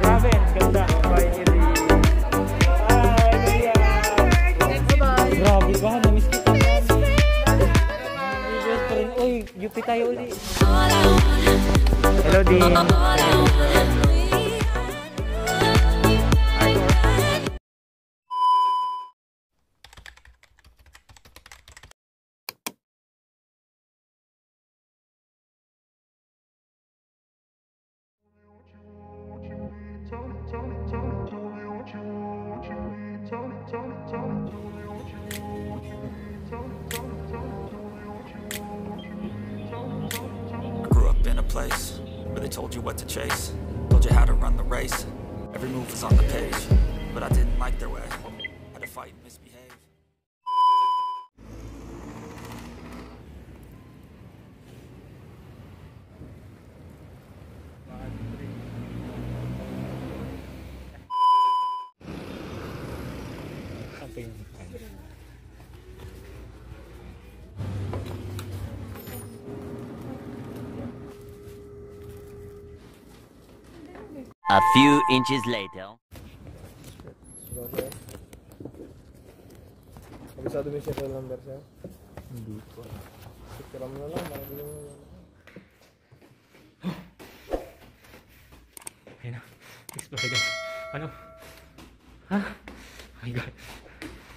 Grabe, ganda. Bye, Eli. Bye, Kuya. Bye-bye. Grabe ba? Namiss kita. Uy, UP tayo ulit. Hello, Dean. Place where they told you what to chase, told you how to run the race. Every move was on the page, but I didn't like their way. Had to fight and misbehave. A few inches later. Kabisado mo yung serial number siya? Hindi ko. Picture mo na lang, marami mo na. Ayun na. Explode. Ano? Ha? Oh my God.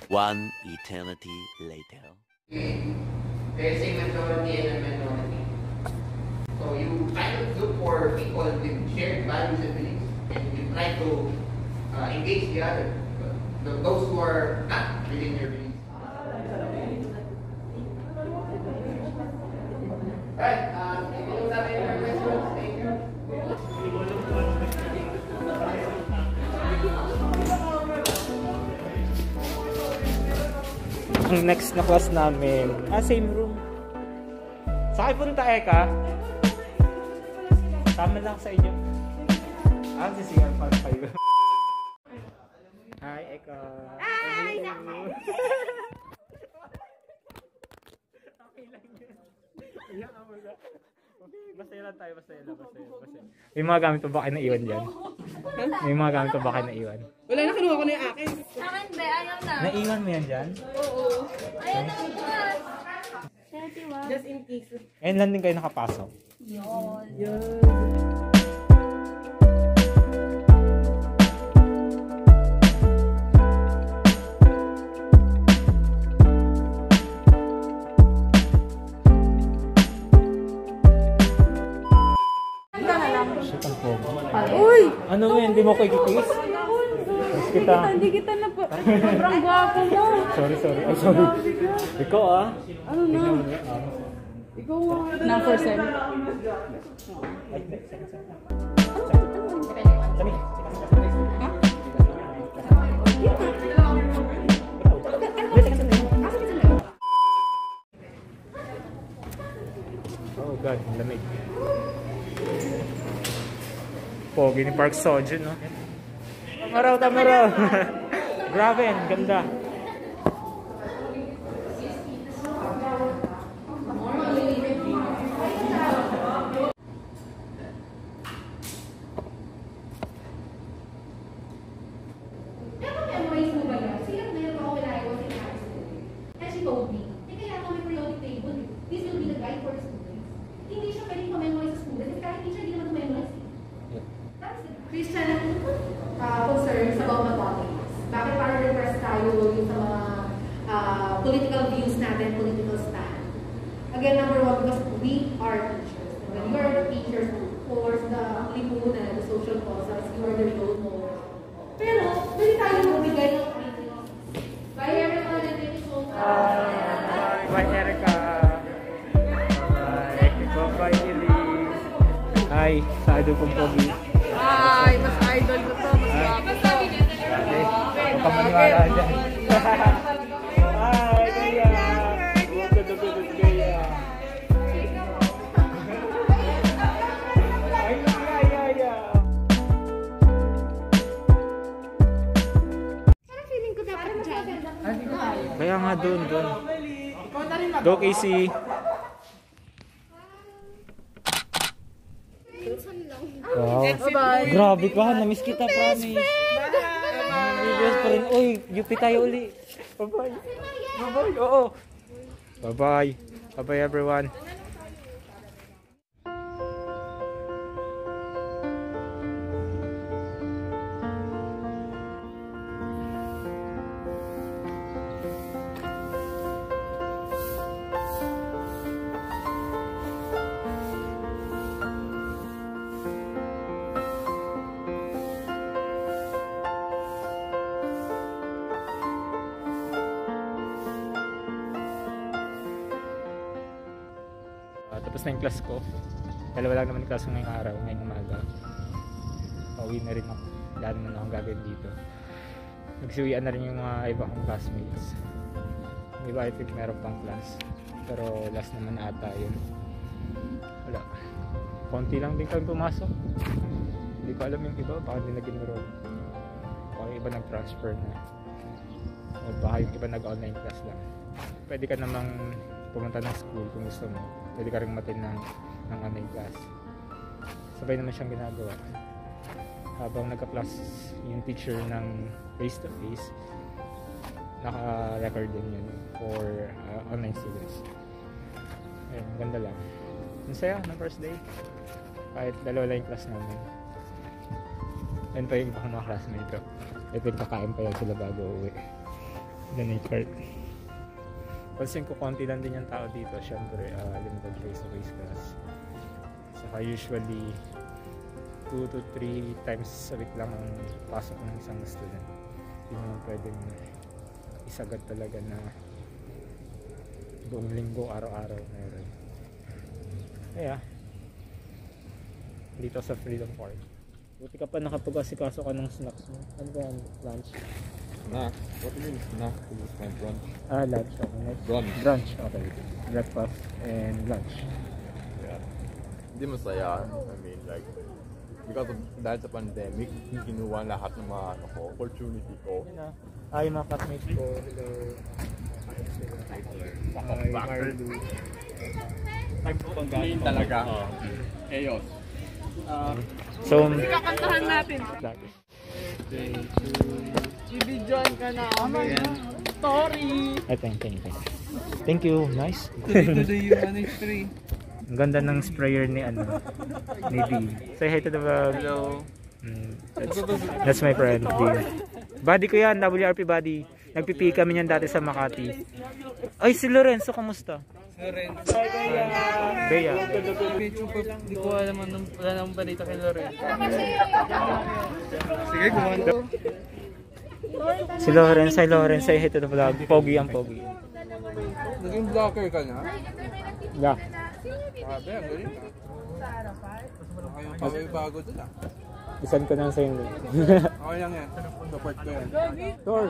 One eternity later. There's a majority and a minority. So you kind of look for people with shared values and beliefs. And you try to engage the other, those who are not within your beliefs. Right, if you don't have any more questions, thank you. Ang next na class namin, same room. Saan kayo punta, Eka? Tama lang sa inyo. Sisiyan pa kayo. Hi, Eka. Hi! Okay lang yun. Masaya lang tayo, masaya lang. May mga gamit pa ba kayo naiwan dyan? May mga gamit pa ba kayo naiwan? Wala na, kinuha ko na yung akin. Akin ba? Ayaw na. Naiwan mo yan dyan? Oo. Ayaw na ang bukas. Just in case. Ayun lang din kayo nakapasok. Yun. Uy! Ano mo yan? Hindi mo ko i-kiss? Hindi kita na po. Sobrang gwapo mo. Sorry. Ay, sorry. Ikaw Ano na? Ikaw nga. Na for sen. Oh God, lamig. Pogi ni Park Seo-joon, no? Tama raw. Grabe, ang ganda. Christian concerns about Catholics. Bakit parang repress tayo yung sa mga political views natin, political stand? Again, number one, because we are teachers. When you are the teachers, of course, the lipunan, the social causes, you are the role model. Pero, pwede tayo bumigay ng opinions. Bye everyone, and thank you so much. Bye, Erica. Bye, Elise. Hi, sa idol kong pogi. Ay, mas idol ko to. Mas gwapo to. Huwag ka maniwala dyan. Hi, Kuya. Good, Kuya. Parang feeling ko dapat dyan. Kaya nga doon. Go, Casey. Wow. Grabe ka, namiss kita, promise. Best friend. Uy, UP tayo uli. Bye-bye. Bye-bye, oo. Bye-bye. Bye-bye everyone. Tapos na yung class ko. Dalawa lang naman yung class ko ngayong araw, ngayong umaga. Pauwi na rin ako. Wala naman akong gagawin dito. Nagsiuwian na rin yung mga iba kong classmates. Yung iba I think meron pang class. Pero last naman ata yun. Wala. Konti lang din kami pumasok. Hindi ko alam yung iba. Baka hindi nag-enroll. Baka yung iba nag-transfer na. O baka yung iba nag-online class lang. Pwede ka namang pumunta ng school kung gusto mo. Pwede ka rin matin ng online class. Sabay naman siyang ginagawa. Habang nagka-class yung teacher ng face-to-face, naka-record din yun for online students. Ayun, ganda lang. Masaya ng first day. Kahit dalawa lang yung class namin. Ayun pa yung ibang mga classmate ko. Ito yung kakain pa yan sila bago uwi. Then yung cart. Pansin ko konti lang din yung tao dito. Siyempre, limited face-to-face class. Saka usually 2 to 3 times a week lang ang pasok ng isang student. Hindi naman pwedeng isagad talaga na buong linggo, araw-araw meron. Kaya dito sa Freedom Park. Buti ka pa nakapag-asikaso ka ng snacks mo. Ano ba yan? Lunch? Snack? What do you mean snack? This is my brunch. Lunch. Okay, nice. Brunch, okay. Breakfast and lunch. Yeah. Hindi masaya. I mean, like, because of, dahil sa pandemic, kinuha lahat ng mga opportunity ko. Yung mga classmates ko. Hello. Hi, Marlu. Clean talaga. Chaos. So, Kakantahan natin. Ibidyoan ka na kami. Story. Thank you. Nice. Today yung ano yung spray. Ang ganda ng sprayer ni ni D. Say hi to the vlog. Hello. That's my friend D. Buddy ko yan, WRP buddy. Nagpipi kami niyan dati sa Makati. Ay, si Lorenzo, kamusta? Lorenzo. Bea. Hindi ko alam anong wala namang balita kay Lorenzo. Sige, kumanda. Si Lorenzo, say hi to the vlog. Pogi ang pogi. Naging vlogger ka na? Yeah. Grabe, ang galing. Kayong bago dun ah. Isan ko na sa inyo. Okay lang yan. Support ko yan. Sure.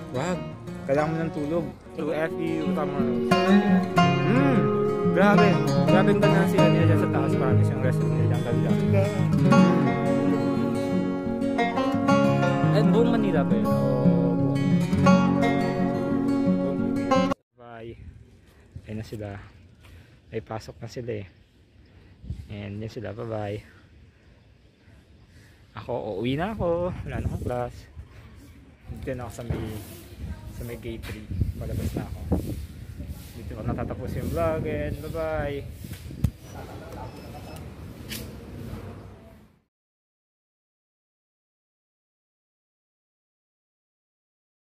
Wag. Kailangan mo ng tulog. To FU, Tamara. Grabe. Grabe ang ganda sila nila dyan sa taas. Promise yung rest nila dyan. Ganda. And buong Manila ba yun? Bye. Ayun na sila. Ay pasok na sila eh. And yun sila. Bye bye. Ako, uuwi na ako. Wala na akong class. Dito na ako sa may gate 3. Palabas na ako. Dito natatapos yung vlog and bye bye.